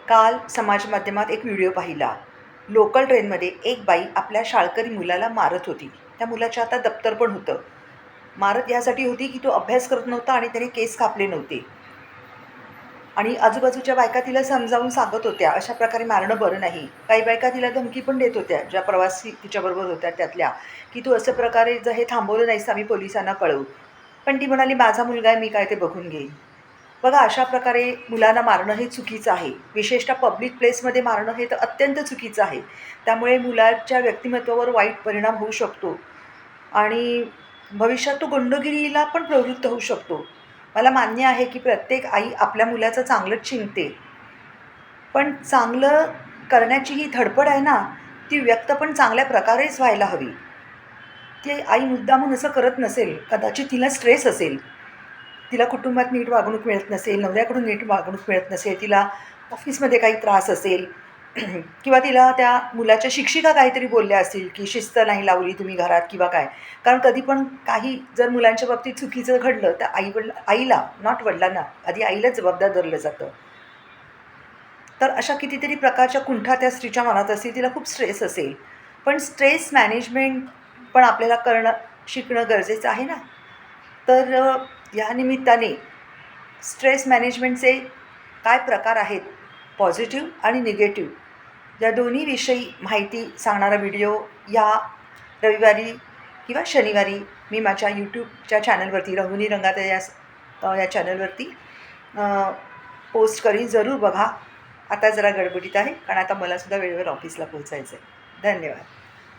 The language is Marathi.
काल समाज माध्यमात एक व्हिडिओ पाहिला. लोकल ट्रेनमध्ये एक बाई आपल्या शाळकरी मुलाला मारत होती. त्या मुलाच्या हातात दप्तर पण होतं. मारत यासाठी होती की तो अभ्यास करत नव्हता आणि त्याने केस कापले नव्हते. आणि आजूबाजूच्या बायका तिला समजावून सांगत होत्या, अशा प्रकारे मारणं बरं नाही. काही बायका तिला धमकी पण देत होत्या, ज्या प्रवासी तिच्याबरोबर होत्या त्यातल्या, की "तू असं प्रकारे जर हे थांबवलं नाहीस तर आम्ही पोलिसांना कळवू." पण ती म्हणाली, "माझा मुलगा आहे, मी काय ते बघून घेईन." बघा, अशा प्रकारे मुलांना मारणं हे चुकीचं आहे. विशेषतः पब्लिक प्लेसमध्ये मारणं हे तर अत्यंत चुकीचं आहे. त्यामुळे मुलाच्या व्यक्तिमत्त्वावर वाईट परिणाम होऊ शकतो आणि भविष्यात तो गुंडगिरीला पण प्रवृत्त होऊ शकतो. मला मान्य आहे की प्रत्येक आई आपल्या मुलाचं चांगलंच चिंतते. पण चांगलं करण्याची ही धडपड आहे ना, ती व्यक्त पण चांगल्या प्रकारेच व्हायला हवी. ती आई मुद्दामून असं करत नसेल. कदाचित तिला स्ट्रेस असेल. तिला कुटुंबात नीट वागणूक मिळत नसेल, नवऱ्याकडून नीट वागणूक मिळत नसेल, तिला ऑफिसमध्ये काही त्रास असेल किंवा तिला त्या मुलाच्या शिक्षिका काहीतरी बोलल्या असतील, की शिस्त नाही लावली तुम्ही घरात किंवा काय. कारण कधी पण काही जर मुलांच्या बाबतीत चुकीचं घडलं, तर आईला, नॉट वडिलांना, आधी आईलाच जबाबदार धरलं जातं. तर अशा कितीतरी प्रकारच्या कुंठा त्या स्त्रीच्या मनात असतील, तिला खूप स्ट्रेस असेल. पण स्ट्रेस मॅनेजमेंट पण आपल्याला शिकणं गरजेचं आहे ना. तर या निमित्ताने स्ट्रेस मॅनेजमेंटचे काय प्रकार आहेत, पॉझिटिव्ह आणि निगेटिव्ह, या दोन्हीविषयी माहिती सांगणारा व्हिडिओ या रविवारी किंवा शनिवारी मी माझ्या यूट्यूबच्या चॅनलवरती, रंगोनी रंगात या चॅनलवरती पोस्ट करीन. जरूर बघा. आता जरा गडबडीत आहे, कारण आता मलासुद्धा वेळेवर ऑफिसला पोहोचायचं आहे. धन्यवाद.